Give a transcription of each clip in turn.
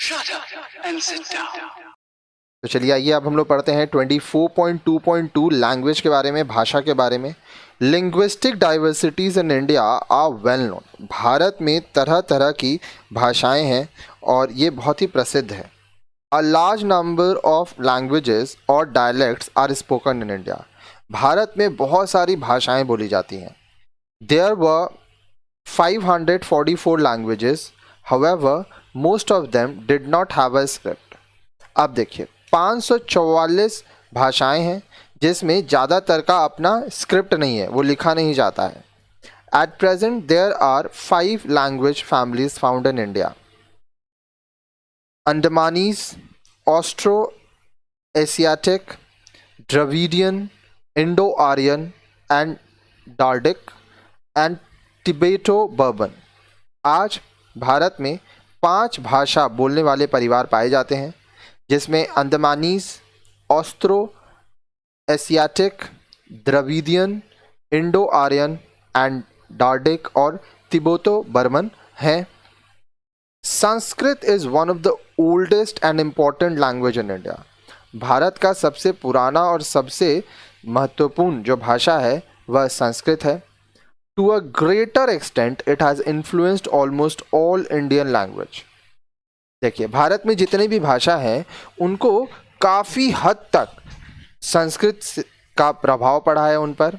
Shut up and sit down. तो चलिए आइए अब हम लोग पढ़ते हैं 24.2.2 लैंग्वेज के बारे में, भाषा के बारे में। Linguistic diversities in India are well known. Bharat में तरह तरह की भाषाएं हैं और ये बहुत ही प्रसिद्ध है। A large number of languages और dialects are spoken in India. Bharat में बहुत सारी भाषाएं बोली जाती हैं। There were 544 languages, however most of them did not have a script. अब देखिए 544 भाषाएं हैं जिसमें ज़्यादातर का अपना स्क्रिप्ट नहीं है, वो लिखा नहीं जाता है। At present there are 5 language families found in India. Andamanese, Austro Asiatic, Dravidian, Indo Aryan and Dardic and Tibeto Burman. आज भारत में 5 भाषा बोलने वाले परिवार पाए जाते हैं जिसमें Andamanese, Austro Asiatic, Dravidian, Indo Aryan and Dardic और तिबेटो बर्मन हैं। Sanskrit is one of the oldest and important language in India. Bharat का सबसे पुराना और सबसे महत्वपूर्ण जो भाषा है वह संस्कृत है। To a greater extent it has influenced almost all Indian language. देखिए भारत में जितनी भी भाषा हैं उनको काफ़ी हद तक संस्कृत का प्रभाव पड़ा है उन पर।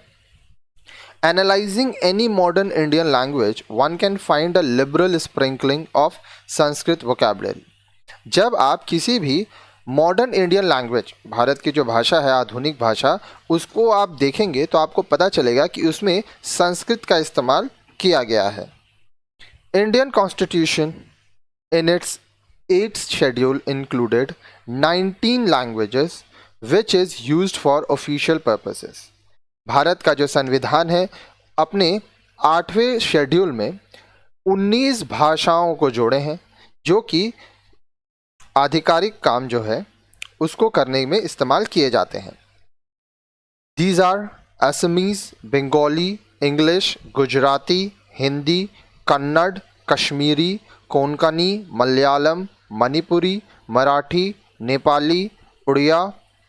Analysing any modern Indian language one can find a liberal sprinkling of Sanskrit vocabulary. जब आप किसी भी मॉडर्न इंडियन लैंग्वेज, भारत की जो भाषा है आधुनिक भाषा, उसको आप देखेंगे तो आपको पता चलेगा कि उसमें संस्कृत का इस्तेमाल किया गया है। Indian constitution in its 8th schedule included 19 languages which is used for official purposes। Bharat का जो संविधान है अपने 8वें शेड्यूल में 19 भाषाओं को जोड़े हैं जो कि आधिकारिक काम जो है उसको करने में इस्तेमाल किए जाते हैं। These are Assamese, Bengali, English, Gujarati, Hindi, Kannada, Kashmiri, Konkani, Malayalam, Manipuri, Marathi, Nepali, Oriya,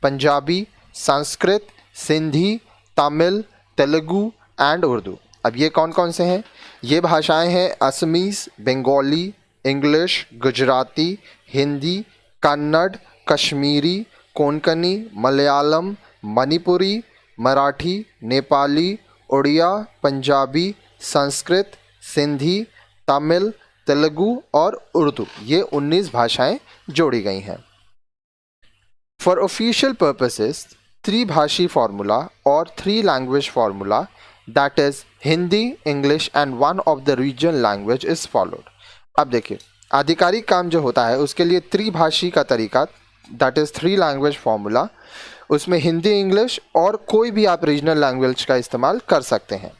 Punjabi, Sanskrit, Sindhi, Tamil, Telugu and Urdu. अब ये कौन कौन से हैं? ये भाषाएं हैं असमीज, बंगाली, इंग्लिश, गुजराती, हिंदी, कन्नड़, कश्मीरी, कोंकणी, मलयालम, मणिपुरी, मराठी, नेपाली, उड़िया, पंजाबी, संस्कृत, सिंधी, तमिल, तेलुगु और उर्दू। ये 19 भाषाएं जोड़ी गई हैं। फॉर ऑफिशियल पर्पसेस त्रिभाषी फार्मूला और 3 language formula that is Hindi, English and one of the regional language is followed. अब देखिए आधिकारिक काम जो होता है उसके लिए त्रिभाषी का तरीका दैट इज 3 लैंग्वेज फार्मूला, उसमें हिंदी, इंग्लिश और कोई भी आप रीजनल लैंग्वेज का इस्तेमाल कर सकते हैं।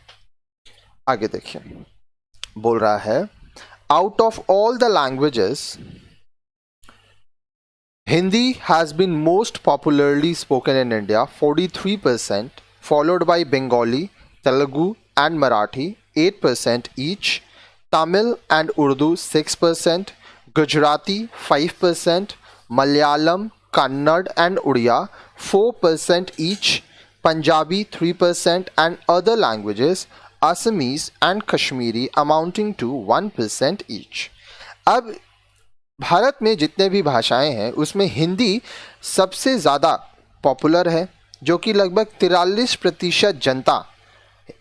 आगे देखिए बोल रहा है out of all the languages, Hindi has been most popularly spoken in India, 43%, followed by Bengali, Telugu and Marathi, 8% each, Tamil and Urdu, 6%, Gujarati, 5%, Malayalam, Kannada and Odia, 4% each, Punjabi, 3% and other languages Assamese and Kashmiri amounting to 1% each। अब भारत में जितने भी भाषाएं हैं उसमें हिंदी सबसे ज़्यादा popular है जो कि लगभग 43% जनता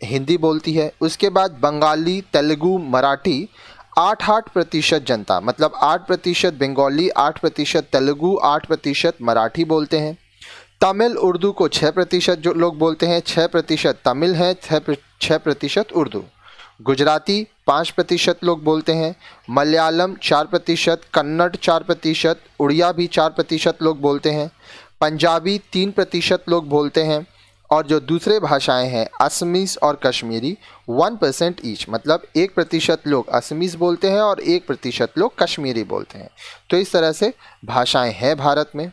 हिंदी बोलती है। उसके बाद बंगाली, तेलुगु, मराठी 8% जनता, मतलब 8% बंगाली, 8% तेलुगु, 8% मराठी बोलते हैं। तमिल, उर्दू को 6% जो लोग बोलते हैं, 6% तमिल है, 6% उर्दू। गुजराती 5% लोग बोलते हैं, मलयालम 4%, कन्नड़ 4%, उड़िया भी 4% लोग बोलते हैं, पंजाबी 3% लोग बोलते हैं और जो दूसरे भाषाएं हैं असमीज और कश्मीरी 1% ईच, मतलब 1% लोग असमीज बोलते हैं और 1% लोग कश्मीरी बोलते हैं। तो इस तरह से भाषाएं हैं भारत में।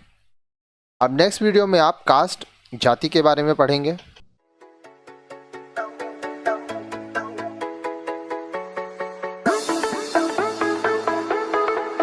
अब नेक्स्ट वीडियो में आप कास्ट, जाति के बारे में पढ़ेंगे।